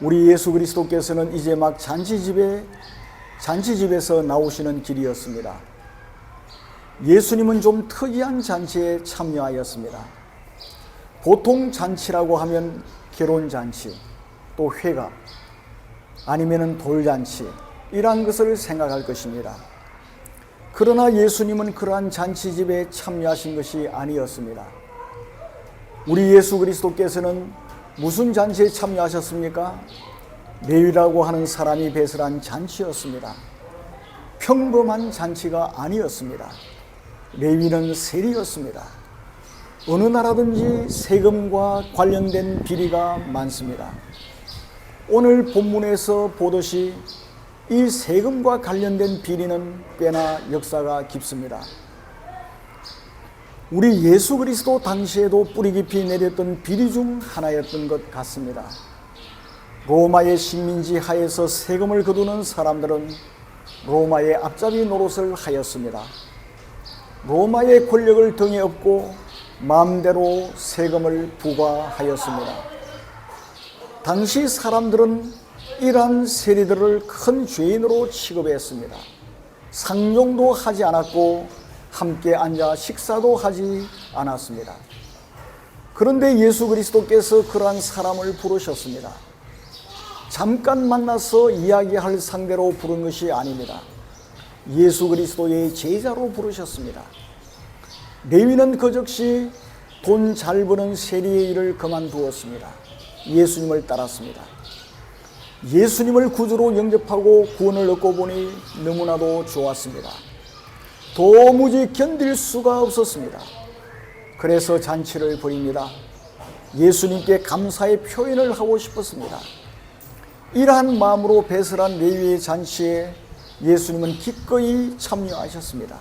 우리 예수 그리스도께서는 이제 막 잔치집에서 나오시는 길이었습니다. 예수님은 좀 특이한 잔치에 참여하였습니다. 보통 잔치라고 하면 결혼잔치, 또 회가, 아니면 돌잔치, 이러한 것을 생각할 것입니다. 그러나 예수님은 그러한 잔치집에 참여하신 것이 아니었습니다. 우리 예수 그리스도께서는 무슨 잔치에 참여하셨습니까? 레위라고 하는 사람이 배설한 잔치였습니다. 평범한 잔치가 아니었습니다. 레위는 세리였습니다. 어느 나라든지 세금과 관련된 비리가 많습니다. 오늘 본문에서 보듯이 이 세금과 관련된 비리는 꽤나 역사가 깊습니다. 우리 예수 그리스도 당시에도 뿌리 깊이 내렸던 비리 중 하나였던 것 같습니다. 로마의 식민지 하에서 세금을 거두는 사람들은 로마의 앞잡이 노릇을 하였습니다. 로마의 권력을 등에 업고 마음대로 세금을 부과하였습니다. 당시 사람들은 이러한 세리들을 큰 죄인으로 취급했습니다. 상종도 하지 않았고 함께 앉아 식사도 하지 않았습니다. 그런데 예수 그리스도께서 그러한 사람을 부르셨습니다. 잠깐 만나서 이야기할 상대로 부른 것이 아닙니다. 예수 그리스도의 제자로 부르셨습니다. 레위는 그 즉시 돈 잘 버는 세리의 일을 그만두었습니다. 예수님을 따랐습니다. 예수님을 구주로 영접하고 구원을 얻고 보니 너무나도 좋았습니다. 도무지 견딜 수가 없었습니다. 그래서 잔치를 벌입니다. 예수님께 감사의 표현을 하고 싶었습니다. 이러한 마음으로 배설한 레위의 잔치에 예수님은 기꺼이 참여하셨습니다.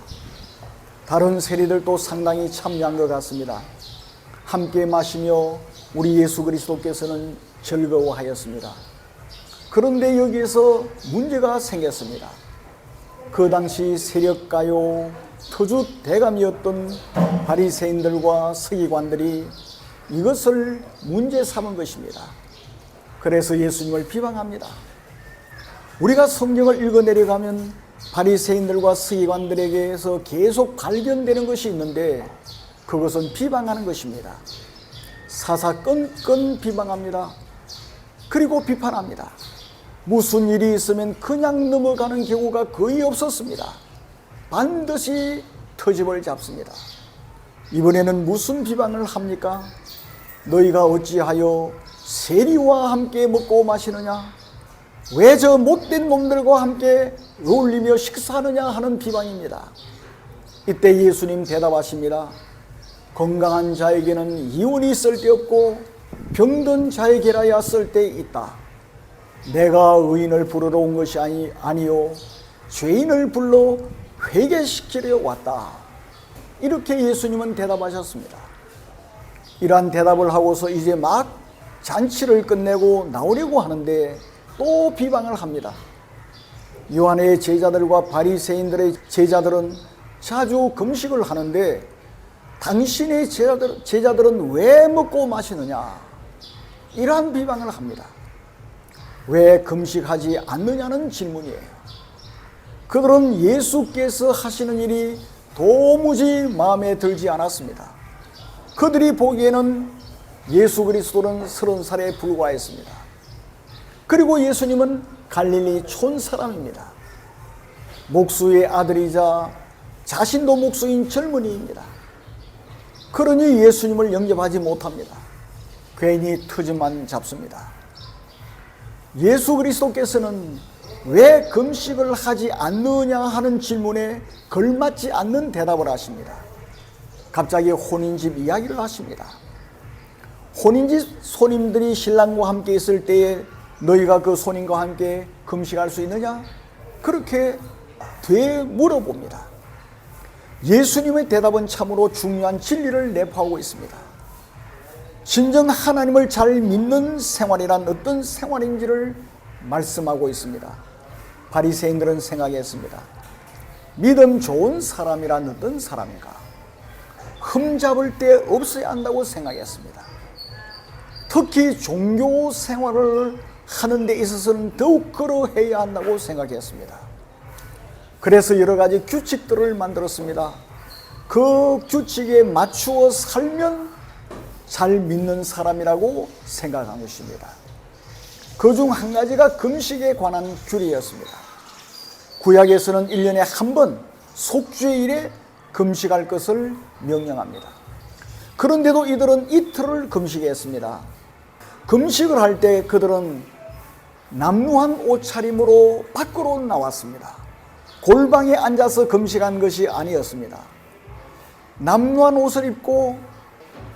다른 세리들도 상당히 참여한 것 같습니다. 함께 마시며 우리 예수 그리스도께서는 즐거워하였습니다. 그런데 여기에서 문제가 생겼습니다. 그 당시 세력가요 터줏대감이었던 바리새인들과 서기관들이 이것을 문제 삼은 것입니다. 그래서 예수님을 비방합니다. 우리가 성경을 읽어 내려가면 바리새인들과 서기관들에게서 계속 발견되는 것이 있는데 그것은 비방하는 것입니다. 사사건건 비방합니다. 그리고 비판합니다. 무슨 일이 있으면 그냥 넘어가는 경우가 거의 없었습니다. 반드시 터집을 잡습니다. 이번에는 무슨 비방을 합니까? 너희가 어찌하여 세리와 함께 먹고 마시느냐? 왜 저 못된 놈들과 함께 어울리며 식사하느냐 하는 비방입니다. 이때 예수님 대답하십니다. 건강한 자에게는 이혼이 쓸데없고 병든 자에게라야 쓸데있다. 내가 의인을 부르러 온 것이 아니요 죄인을 불러 회개시키려 왔다. 이렇게 예수님은 대답하셨습니다. 이러한 대답을 하고서 이제 막 잔치를 끝내고 나오려고 하는데 또 비방을 합니다. 요한의 제자들과 바리새인들의 제자들은 자주 금식을 하는데 당신의 제자들은 왜 먹고 마시느냐? 이러한 비방을 합니다. 왜 금식하지 않느냐는 질문이에요. 그들은 예수께서 하시는 일이 도무지 마음에 들지 않았습니다. 그들이 보기에는 예수 그리스도는 30살에 불과했습니다. 그리고 예수님은 갈릴리 촌 사람입니다. 목수의 아들이자 자신도 목수인 젊은이입니다. 그러니 예수님을 영접하지 못합니다. 괜히 트집만 잡습니다. 예수 그리스도께서는 왜 금식을 하지 않느냐 하는 질문에 걸맞지 않는 대답을 하십니다. 갑자기 혼인집 이야기를 하십니다. 혼인집 손님들이 신랑과 함께 있을 때에 너희가 그 손님과 함께 금식할 수 있느냐? 그렇게 되물어봅니다. 예수님의 대답은 참으로 중요한 진리를 내포하고 있습니다. 진정 하나님을 잘 믿는 생활이란 어떤 생활인지를 말씀하고 있습니다. 바리새인들은 생각했습니다. 믿음 좋은 사람이란 어떤 사람인가? 흠잡을 데 없어야 한다고 생각했습니다. 특히 종교 생활을 하는 데 있어서는 더욱 그러해야 한다고 생각했습니다. 그래서 여러 가지 규칙들을 만들었습니다. 그 규칙에 맞추어 살면 잘 믿는 사람이라고 생각한 것입니다. 그 중 한 가지가 금식에 관한 규례였습니다. 구약에서는 1년에 한 번 속죄일에 금식할 것을 명령합니다. 그런데도 이들은 이틀을 금식했습니다. 금식을 할 때 그들은 남루한 옷차림으로 밖으로 나왔습니다. 골방에 앉아서 금식한 것이 아니었습니다. 남루한 옷을 입고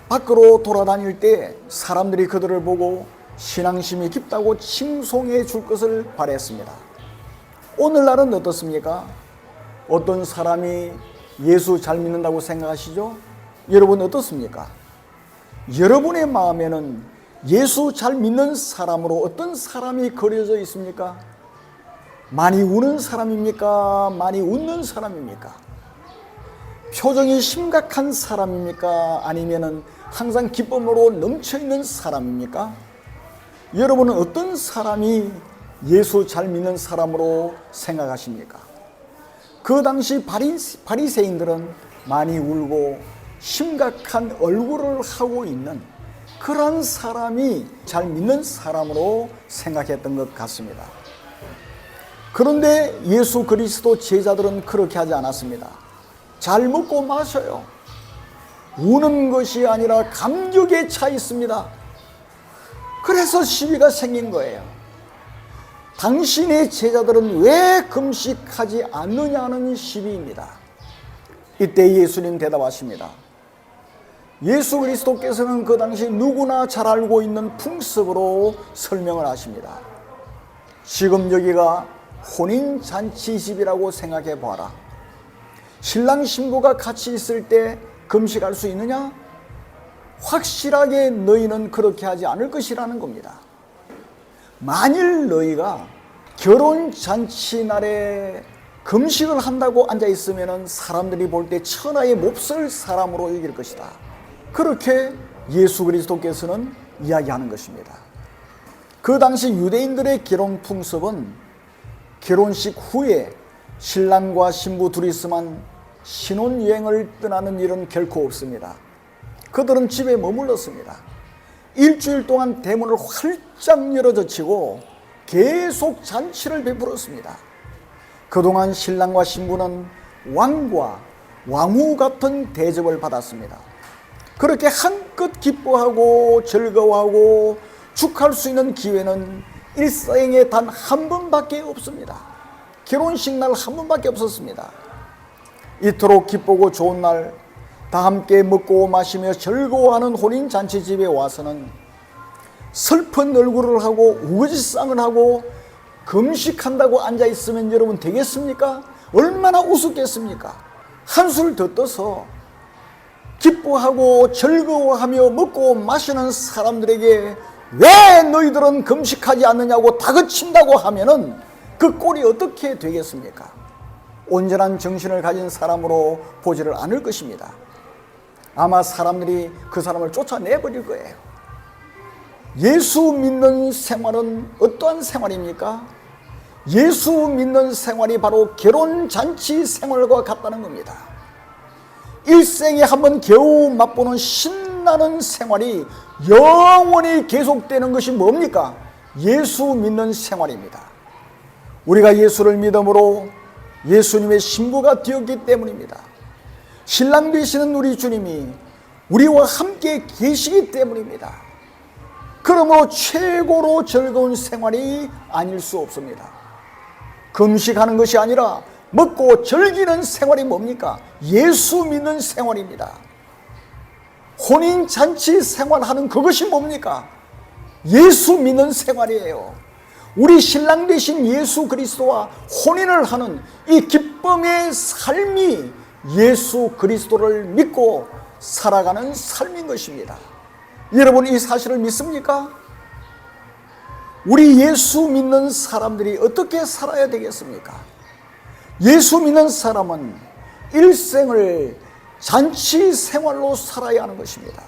밖으로 돌아다닐 때 사람들이 그들을 보고 신앙심이 깊다고 칭송해 줄 것을 바랬습니다. 오늘날은 어떻습니까? 어떤 사람이 예수 잘 믿는다고 생각하시죠? 여러분 어떻습니까? 여러분의 마음에는 예수 잘 믿는 사람으로 어떤 사람이 그려져 있습니까? 많이 우는 사람입니까? 많이 웃는 사람입니까? 표정이 심각한 사람입니까? 아니면은 항상 기쁨으로 넘쳐있는 사람입니까? 여러분은 어떤 사람이 예수 잘 믿는 사람으로 생각하십니까? 그 당시 바리새인들은 많이 울고 심각한 얼굴을 하고 있는 그런 사람이 잘 믿는 사람으로 생각했던 것 같습니다. 그런데 예수 그리스도 제자들은 그렇게 하지 않았습니다. 잘 먹고 마셔요. 우는 것이 아니라 감격에 차 있습니다. 그래서 시비가 생긴 거예요. 당신의 제자들은 왜 금식하지 않느냐는 시비입니다. 이때 예수님 대답하십니다. 예수 그리스도께서는 그 당시 누구나 잘 알고 있는 풍습으로 설명을 하십니다. 지금 여기가 혼인잔치집이라고 생각해 봐라. 신랑 신부가 같이 있을 때 금식할 수 있느냐? 확실하게 너희는 그렇게 하지 않을 것이라는 겁니다. 만일 너희가 결혼잔치 날에 금식을 한다고 앉아있으면 사람들이 볼 때 천하의 몹쓸 사람으로 여길 것이다. 그렇게 예수 그리스도께서는 이야기하는 것입니다. 그 당시 유대인들의 결혼 풍습은 결혼식 후에 신랑과 신부 둘이서만 신혼여행을 떠나는 일은 결코 없습니다. 그들은 집에 머물렀습니다. 일주일 동안 대문을 활짝 열어젖히고 계속 잔치를 베풀었습니다. 그동안 신랑과 신부는 왕과 왕후 같은 대접을 받았습니다. 그렇게 한껏 기뻐하고 즐거워하고 축하할 수 있는 기회는 일생에 단 한 번밖에 없습니다. 결혼식 날 한 번밖에 없었습니다. 이토록 기쁘고 좋은 날 다 함께 먹고 마시며 즐거워하는 혼인잔치집에 와서는 슬픈 얼굴을 하고 우거지상을 하고 금식한다고 앉아있으면 여러분 되겠습니까? 얼마나 우습겠습니까? 한술 더 떠서 기뻐하고 즐거워하며 먹고 마시는 사람들에게 왜 너희들은 금식하지 않느냐고 다그친다고 하면은 그 꼴이 어떻게 되겠습니까? 온전한 정신을 가진 사람으로 보지를 않을 것입니다. 아마 사람들이 그 사람을 쫓아내버릴 거예요. 예수 믿는 생활은 어떠한 생활입니까? 예수 믿는 생활이 바로 결혼잔치 생활과 같다는 겁니다. 일생에 한번 겨우 맛보는 신나는 생활이 영원히 계속되는 것이 뭡니까? 예수 믿는 생활입니다. 우리가 예수를 믿음으로 예수님의 신부가 되었기 때문입니다. 신랑 되시는 우리 주님이 우리와 함께 계시기 때문입니다. 그러므로 최고로 즐거운 생활이 아닐 수 없습니다. 금식하는 것이 아니라 먹고 즐기는 생활이 뭡니까? 예수 믿는 생활입니다. 혼인잔치 생활하는 그것이 뭡니까? 예수 믿는 생활이에요. 우리 신랑 되신 예수 그리스도와 혼인을 하는 이 기쁨의 삶이 예수 그리스도를 믿고 살아가는 삶인 것입니다. 여러분 이 사실을 믿습니까? 우리 예수 믿는 사람들이 어떻게 살아야 되겠습니까? 예수 믿는 사람은 일생을 잔치 생활로 살아야 하는 것입니다.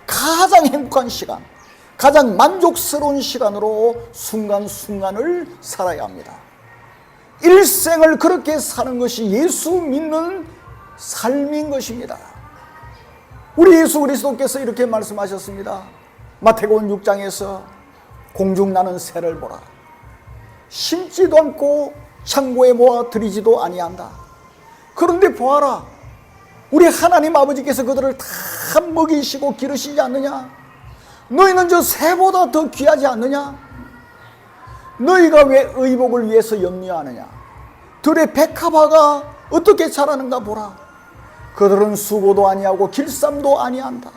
가장 행복한 시간, 가장 만족스러운 시간으로 순간순간을 살아야 합니다. 일생을 그렇게 사는 것이 예수 믿는 삶인 것입니다. 우리 예수 그리스도께서 이렇게 말씀하셨습니다. 마태복음 6장에서 공중 나는 새를 보라. 심지도 않고 창고에 모아 들이지도 아니한다. 그런데 보아라, 우리 하나님 아버지께서 그들을 다 먹이시고 기르시지 않느냐? 너희는 저 새보다 더 귀하지 않느냐? 너희가 왜 의복을 위해서 염려하느냐? 들의 백합화가 어떻게 자라는가 보라. 그들은 수고도 아니하고 길쌈도 아니한다.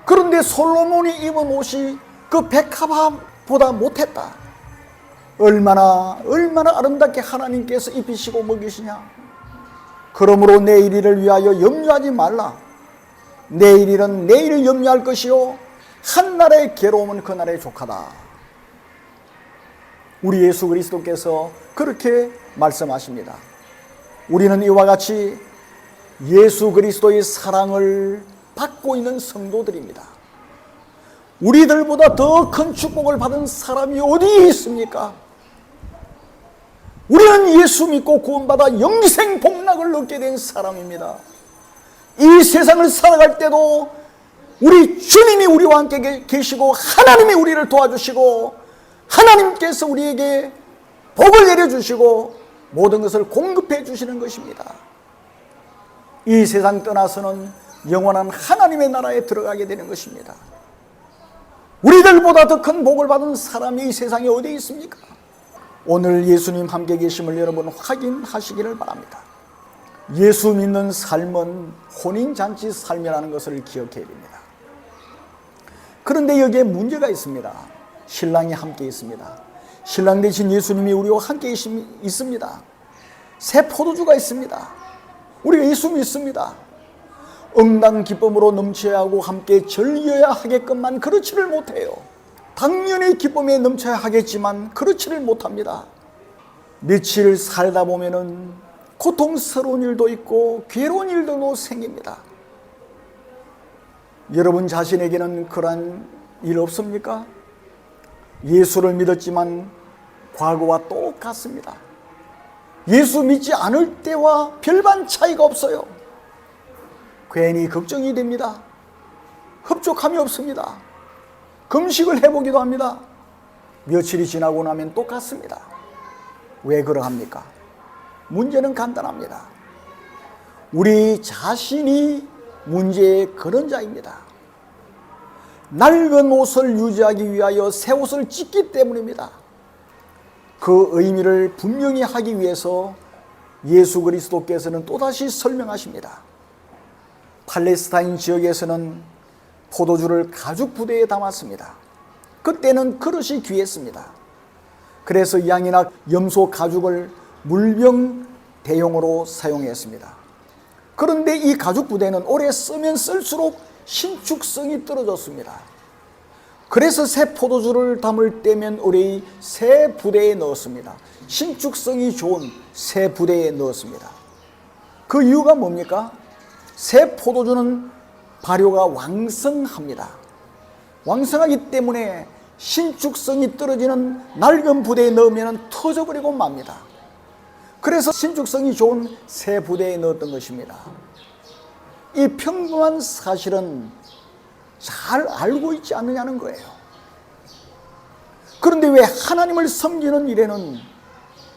그런데 솔로몬이 입은 옷이 그 백합화보다 못했다. 얼마나 아름답게 하나님께서 입히시고 먹이시냐. 그러므로 내일 일을 위하여 염려하지 말라. 내일 일은 내일 염려할 것이요 한날의 괴로움은 그날의 족하다. 우리 예수 그리스도께서 그렇게 말씀하십니다. 우리는 이와 같이 예수 그리스도의 사랑을 받고 있는 성도들입니다. 우리들보다 더 큰 축복을 받은 사람이 어디에 있습니까? 우리는 예수 믿고 구원받아 영생 복락을 얻게 된 사람입니다. 이 세상을 살아갈 때도 우리 주님이 우리와 함께 계시고 하나님이 우리를 도와주시고 하나님께서 우리에게 복을 내려주시고 모든 것을 공급해 주시는 것입니다. 이 세상 떠나서는 영원한 하나님의 나라에 들어가게 되는 것입니다. 우리들보다 더 큰 복을 받은 사람이 이 세상에 어디에 있습니까? 오늘 예수님 함께 계심을 여러분 확인하시기를 바랍니다. 예수 믿는 삶은 혼인잔치 삶이라는 것을 기억해야 됩니다. 그런데 여기에 문제가 있습니다. 신랑이 함께 있습니다. 신랑 되신 예수님이 우리와 함께 있습니다. 새 포도주가 있습니다. 우리가 예수 믿습니다. 응당 기쁨으로 넘쳐야 하고 함께 즐겨야 하게끔만 그렇지를 못해요. 당연히 기쁨에 넘쳐야 하겠지만 그렇지를 못합니다. 며칠 살다 보면은 고통스러운 일도 있고 괴로운 일들도 생깁니다. 여러분 자신에게는 그러한 일 없습니까? 예수를 믿었지만 과거와 똑같습니다. 예수 믿지 않을 때와 별반 차이가 없어요. 괜히 걱정이 됩니다. 흡족함이 없습니다. 금식을 해보기도 합니다. 며칠이 지나고 나면 똑같습니다. 왜 그러합니까? 문제는 간단합니다. 우리 자신이 문제의 근원자입니다. 낡은 옷을 유지하기 위하여 새 옷을 찢기 때문입니다. 그 의미를 분명히 하기 위해서 예수 그리스도께서는 또다시 설명하십니다. 팔레스타인 지역에서는 포도주를 가죽 부대에 담았습니다. 그때는 그릇이 귀했습니다. 그래서 양이나 염소 가죽을 물병 대용으로 사용했습니다. 그런데 이 가죽 부대는 오래 쓰면 쓸수록 신축성이 떨어졌습니다. 그래서 새 포도주를 담을 때면 우리 새 부대에 넣었습니다. 신축성이 좋은 새 부대에 넣었습니다. 그 이유가 뭡니까? 새 포도주는 발효가 왕성합니다. 왕성하기 때문에 신축성이 떨어지는 낡은 부대에 넣으면 터져버리고 맙니다. 그래서 신축성이 좋은 새 부대에 넣었던 것입니다. 이 평범한 사실은 잘 알고 있지 않느냐는 거예요. 그런데 왜 하나님을 섬기는 일에는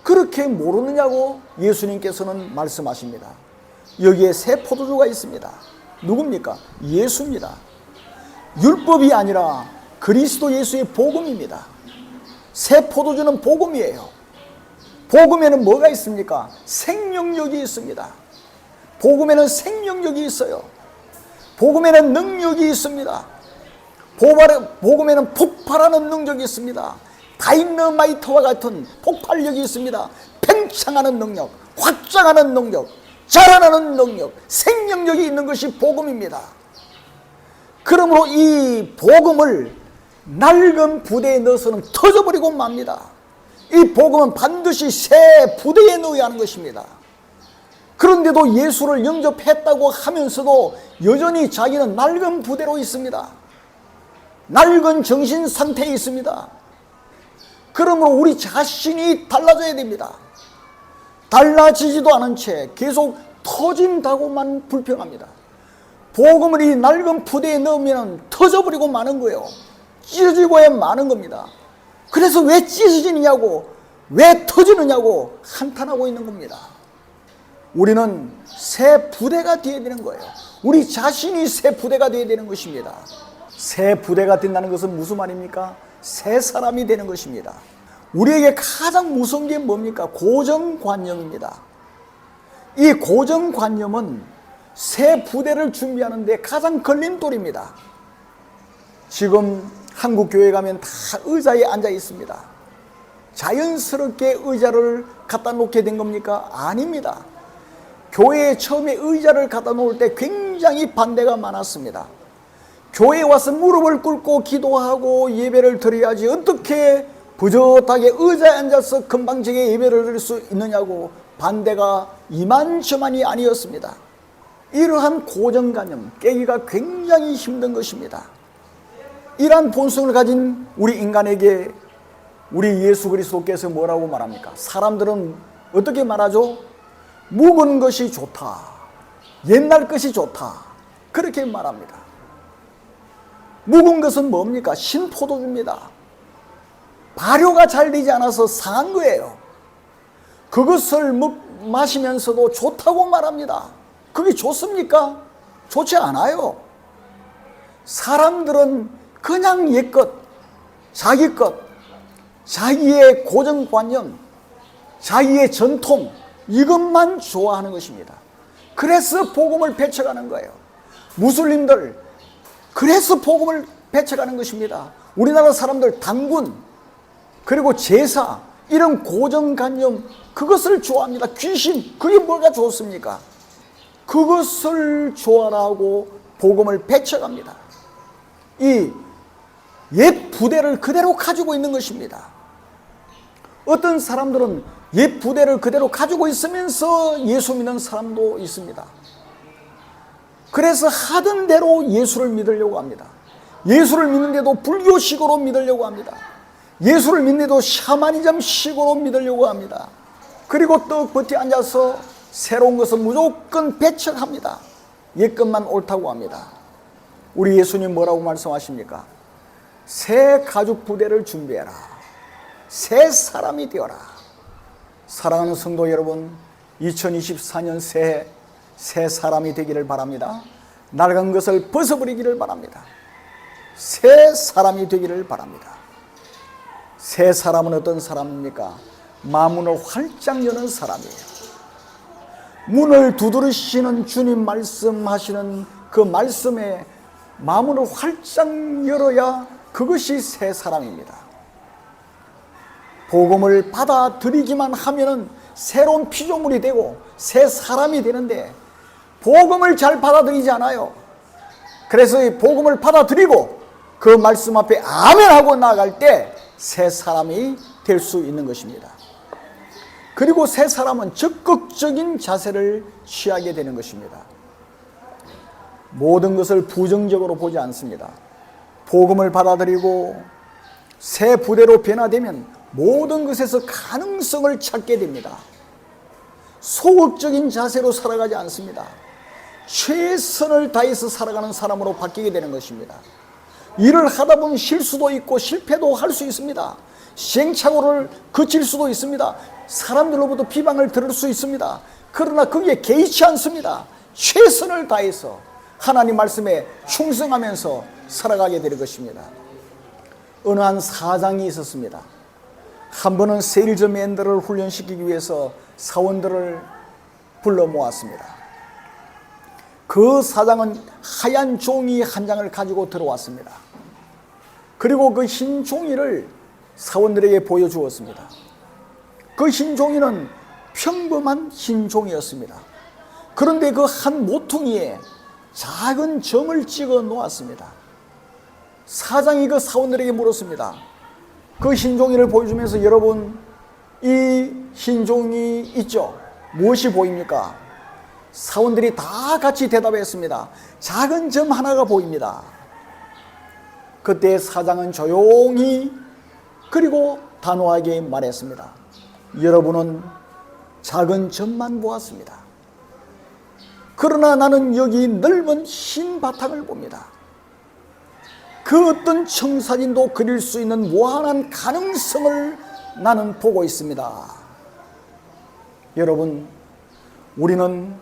그렇게 모르느냐고 예수님께서는 말씀하십니다. 여기에 새 포도주가 있습니다. 누굽니까? 예수입니다. 율법이 아니라 그리스도 예수의 복음입니다. 새 포도주는 복음이에요. 복음에는 뭐가 있습니까? 생명력이 있습니다. 복음에는 생명력이 있어요. 복음에는 능력이 있습니다. 복음에는 폭발하는 능력이 있습니다. 다이너마이트와 같은 폭발력이 있습니다. 팽창하는 능력, 확장하는 능력, 자라나는 능력, 생명력이 있는 것이 복음입니다. 그러므로 이 복음을 낡은 부대에 넣어서는 터져버리고 맙니다. 이 복음은 반드시 새 부대에 넣어야 하는 것입니다. 그런데도 예수를 영접했다고 하면서도 여전히 자기는 낡은 부대로 있습니다. 낡은 정신 상태에 있습니다. 그러므로 우리 자신이 달라져야 됩니다. 달라지지도 않은 채 계속 터진다고만 불평합니다. 복음을 이 낡은 푸대에 넣으면 터져버리고 마는 거예요. 찢어지고야 마는 겁니다. 그래서 왜 찢어지느냐고, 왜 터지느냐고 한탄하고 있는 겁니다. 우리는 새 부대가 되어야 되는 거예요. 우리 자신이 새 부대가 되어야 되는 것입니다. 새 부대가 된다는 것은 무슨 말입니까? 새 사람이 되는 것입니다. 우리에게 가장 무서운 게 뭡니까? 고정관념입니다. 이 고정관념은 새 부대를 준비하는 데 가장 걸림돌입니다. 지금 한국 교회 가면 다 의자에 앉아 있습니다. 자연스럽게 의자를 갖다 놓게 된 겁니까? 아닙니다. 교회에 처음에 의자를 갖다 놓을 때 굉장히 반대가 많았습니다. 교회에 와서 무릎을 꿇고 기도하고 예배를 드려야지 어떻게 부젓하게 의자에 앉아서 금방지게 예배를 드릴 수 있느냐고 반대가 이만저만이 아니었습니다. 이러한 고정관념 깨기가 굉장히 힘든 것입니다. 이러한 본성을 가진 우리 인간에게 우리 예수 그리스도께서 뭐라고 말합니까? 사람들은 어떻게 말하죠? 묵은 것이 좋다, 옛날 것이 좋다, 그렇게 말합니다. 묵은 것은 뭡니까? 신포도주입니다. 발효가 잘 되지 않아서 상한 거예요. 그것을 마시면서도 좋다고 말합니다. 그게 좋습니까? 좋지 않아요. 사람들은 그냥 옛것, 자기 것, 자기의 고정관념, 자기의 전통, 이것만 좋아하는 것입니다. 그래서 복음을 배척하는 거예요. 무슬림들, 그래서 복음을 배척하는 것입니다. 우리나라 사람들 당군, 그리고 제사, 이런 고정관념, 그것을 좋아합니다. 귀신, 그게 뭐가 좋습니까? 그것을 좋아하고 복음을 배척합니다. 이 옛 부대를 그대로 가지고 있는 것입니다. 어떤 사람들은 옛 부대를 그대로 가지고 있으면서 예수 믿는 사람도 있습니다. 그래서 하던 대로 예수를 믿으려고 합니다. 예수를 믿는데도 불교식으로 믿으려고 합니다. 예수를 믿는데도 샤머니즘식으로 믿으려고 합니다. 그리고 또 겉에 앉아서 새로운 것은 무조건 배척합니다. 옛것만 옳다고 합니다. 우리 예수님 뭐라고 말씀하십니까? 새 가죽 부대를 준비해라. 새 사람이 되어라. 사랑하는 성도 여러분, 2024년 새해 새 사람이 되기를 바랍니다. 낡은 것을 벗어버리기를 바랍니다. 새 사람이 되기를 바랍니다. 새 사람은 어떤 사람입니까? 마문을 활짝 여는 사람이에요. 문을 두드리시는 주님 말씀하시는 그 말씀에 마문을 활짝 열어야 그것이 새 사람입니다. 복음을 받아들이기만 하면은 새로운 피조물이 되고 새 사람이 되는데 복음을 잘 받아들이지 않아요. 그래서 이 복음을 받아들이고 그 말씀 앞에 아멘 하고 나아갈 때 새 사람이 될 수 있는 것입니다. 그리고 새 사람은 적극적인 자세를 취하게 되는 것입니다. 모든 것을 부정적으로 보지 않습니다. 복음을 받아들이고 새 부대로 변화되면 모든 것에서 가능성을 찾게 됩니다. 소극적인 자세로 살아가지 않습니다. 최선을 다해서 살아가는 사람으로 바뀌게 되는 것입니다. 일을 하다 보면 실수도 있고 실패도 할 수 있습니다. 시행착오를 거칠 수도 있습니다. 사람들로부터 비방을 들을 수 있습니다. 그러나 거기에 개의치 않습니다. 최선을 다해서 하나님 말씀에 충성하면서 살아가게 될 것입니다. 어느 한 사장이 있었습니다. 한 번은 세일즈맨들을 훈련시키기 위해서 사원들을 불러 모았습니다. 그 사장은 하얀 종이 한 장을 가지고 들어왔습니다. 그리고 그 흰 종이를 사원들에게 보여주었습니다. 그 흰 종이는 평범한 흰 종이었습니다. 그런데 그 한 모퉁이에 작은 점을 찍어 놓았습니다. 사장이 그 사원들에게 물었습니다. 그 흰 종이를 보여주면서 여러분, 이 흰 종이 있죠? 무엇이 보입니까? 사원들이 다 같이 대답했습니다. 작은 점 하나가 보입니다. 그때 사장은 조용히 그리고 단호하게 말했습니다. 여러분은 작은 점만 보았습니다. 그러나 나는 여기 넓은 흰 바탕을 봅니다. 그 어떤 청사진도 그릴 수 있는 무한한 가능성을 나는 보고 있습니다. 여러분, 우리는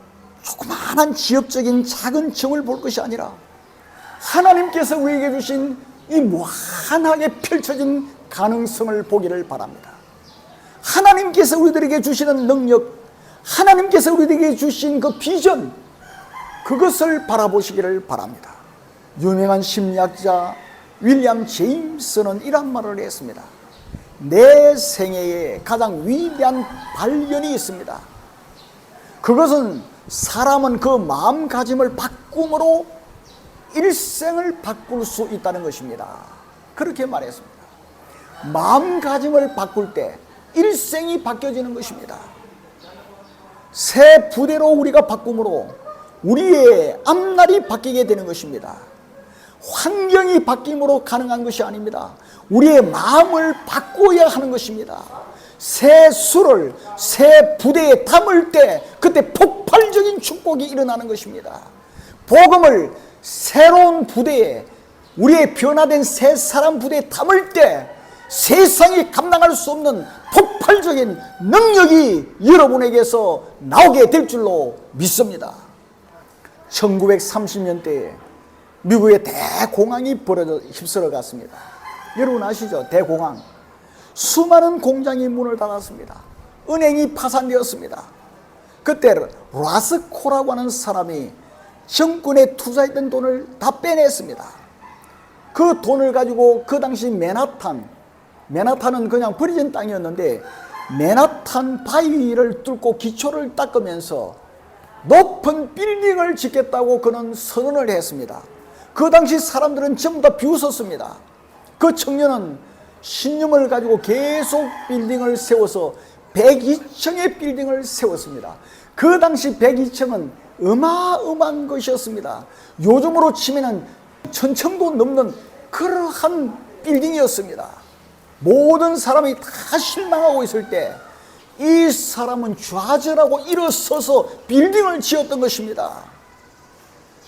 조그마한 지엽적인 작은 점을 볼 것이 아니라 하나님께서 우리에게 주신 이 무한하게 펼쳐진 가능성을 보기를 바랍니다. 하나님께서 우리들에게 주시는 능력, 하나님께서 우리들에게 주신 그 비전, 그것을 바라보시기를 바랍니다. 유명한 심리학자 윌리엄 제임스는 이런 말을 했습니다. 내 생애에 가장 위대한 발견이 있습니다. 그것은 사람은 그 마음가짐을 바꿈으로 일생을 바꿀 수 있다는 것입니다. 그렇게 말했습니다. 마음가짐을 바꿀 때 일생이 바뀌어지는 것입니다. 새 부대로 우리가 바꿈으로 우리의 앞날이 바뀌게 되는 것입니다. 환경이 바뀜으로 가능한 것이 아닙니다. 우리의 마음을 바꿔야 하는 것입니다. 새 술을 새 부대에 담을 때 그때 폭발적인 축복이 일어나는 것입니다. 복음을 새로운 부대에, 우리의 변화된 새 사람 부대에 담을 때 세상이 감당할 수 없는 폭발적인 능력이 여러분에게서 나오게 될 줄로 믿습니다. 1930년대에 미국의 대공황이 휩쓸어 갔습니다. 여러분 아시죠? 대공황. 수많은 공장이 문을 닫았습니다. 은행이 파산되었습니다. 그때 라스코라고 하는 사람이 정권에 투자했던 돈을 다 빼냈습니다. 그 돈을 가지고 그 당시 맨하탄은 그냥 버려진 땅이었는데 맨하탄 바위를 뚫고 기초를 닦으면서 높은 빌딩을 짓겠다고 그는 선언을 했습니다. 그 당시 사람들은 전부 다 비웃었습니다. 그 청년은 신념을 가지고 계속 빌딩을 세워서 102층의 빌딩을 세웠습니다. 그 당시 102층은 어마어마한 것이었습니다. 요즘으로 치면 1000층도 넘는 그러한 빌딩이었습니다. 모든 사람이 다 실망하고 있을 때 이 사람은 좌절하고 일어서서 빌딩을 지었던 것입니다.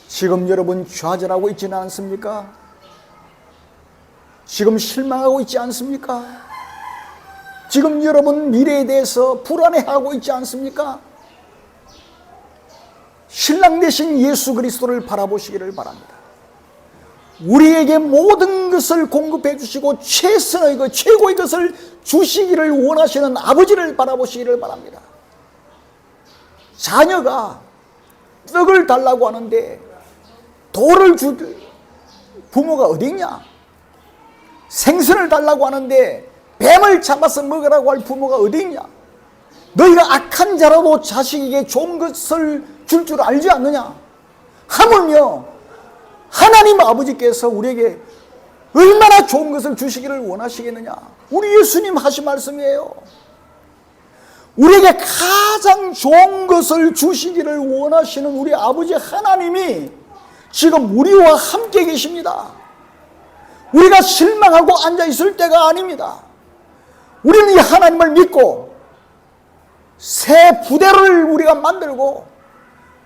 지금 여러분 좌절하고 있지는 않습니까? 지금 실망하고 있지 않습니까? 지금 여러분 미래에 대해서 불안해하고 있지 않습니까? 신랑 되신 예수 그리스도를 바라보시기를 바랍니다. 우리에게 모든 것을 공급해 주시고 최선의 것, 최고의 것을 주시기를 원하시는 아버지를 바라보시기를 바랍니다. 자녀가 떡을 달라고 하는데 돌을 줄 부모가 어디 있냐? 생선을 달라고 하는데 뱀을 잡아서 먹으라고 할 부모가 어디 있냐? 너희가 악한 자라도 자식에게 좋은 것을 줄 줄 알지 않느냐? 하물며 하나님 아버지께서 우리에게 얼마나 좋은 것을 주시기를 원하시겠느냐? 우리 예수님 하신 말씀이에요. 우리에게 가장 좋은 것을 주시기를 원하시는 우리 아버지 하나님이 지금 우리와 함께 계십니다. 우리가 실망하고 앉아있을 때가 아닙니다. 우리는 이 하나님을 믿고 새 부대를 우리가 만들고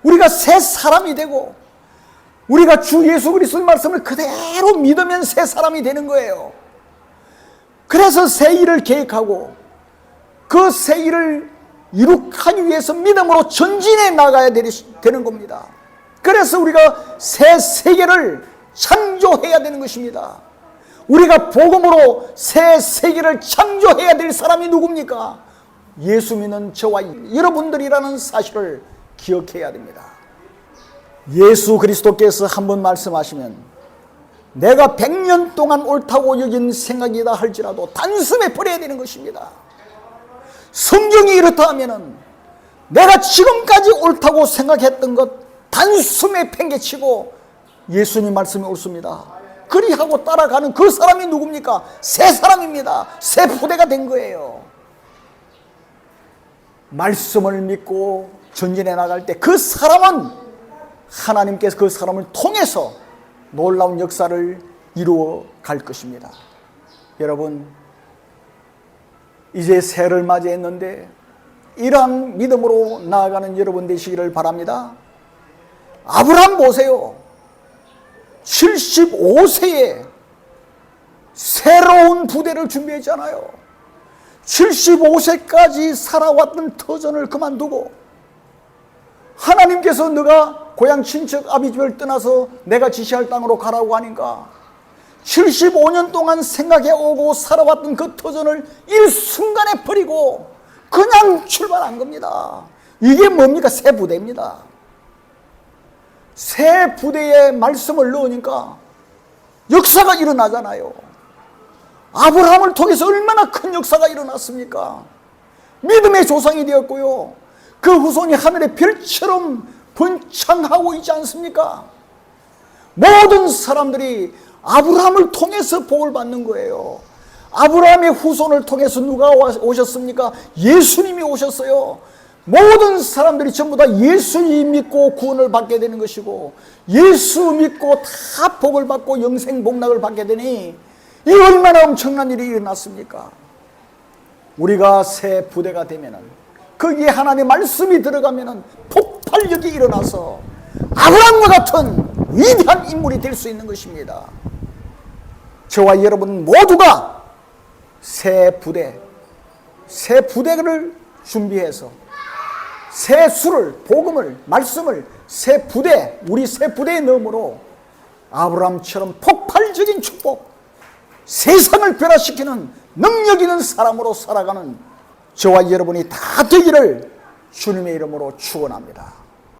우리가 새 사람이 되고 우리가 주 예수 그리스도의 말씀을 그대로 믿으면 새 사람이 되는 거예요. 그래서 새 일을 계획하고 그 새 일을 이룩하기 위해서 믿음으로 전진해 나가야 되는 겁니다. 그래서 우리가 새 세계를 창조해야 되는 것입니다. 우리가 복음으로 새 세계를 창조해야 될 사람이 누굽니까? 예수 믿는 저와 여러분들이라는 사실을 기억해야 됩니다. 예수 그리스도께서 한번 말씀하시면 내가 100년 동안 옳다고 여긴 생각이다 할지라도 단숨에 버려야 되는 것입니다. 성경이 이렇다 하면은 내가 지금까지 옳다고 생각했던 것 단숨에 팽개치고 예수님 말씀이 옳습니다. 그리하고 따라가는 그 사람이 누굽니까? 새 사람입니다. 새 부대가 된 거예요. 말씀을 믿고 전진해 나갈 때 그 사람은 하나님께서 그 사람을 통해서 놀라운 역사를 이루어 갈 것입니다. 여러분, 이제 새해를 맞이했는데 이러한 믿음으로 나아가는 여러분 되시기를 바랍니다. 아브라함 보세요. 75세에 새로운 부대를 준비했잖아요. 75세까지 살아왔던 터전을 그만두고 하나님께서 너가 고향 친척 아비집을 떠나서 내가 지시할 땅으로 가라고 하니까 75년 동안 생각해 오고 살아왔던 그 터전을 일순간에 버리고 그냥 출발한 겁니다. 이게 뭡니까? 새 부대입니다. 새 부대에 말씀을 넣으니까 역사가 일어나잖아요. 아브라함을 통해서 얼마나 큰 역사가 일어났습니까? 믿음의 조상이 되었고요, 그 후손이 하늘의 별처럼 번창하고 있지 않습니까? 모든 사람들이 아브라함을 통해서 복을 받는 거예요. 아브라함의 후손을 통해서 누가 오셨습니까? 예수님이 오셨어요. 모든 사람들이 전부 다 예수님 믿고 구원을 받게 되는 것이고, 예수 믿고 다 복을 받고 영생 복락을 받게 되니 이 얼마나 엄청난 일이 일어났습니까? 우리가 새 부대가 되면은, 거기에 하나님의 말씀이 들어가면은 폭발력이 일어나서 아브라함과 같은 위대한 인물이 될 수 있는 것입니다. 저와 여러분 모두가 새 부대를 준비해서 새 수를, 복음을, 말씀을 우리 새 부대에 넣음으로 아브라함처럼 폭발적인 축복, 세상을 변화시키는 능력 있는 사람으로 살아가는 저와 여러분이 다 되기를 주님의 이름으로 축원합니다.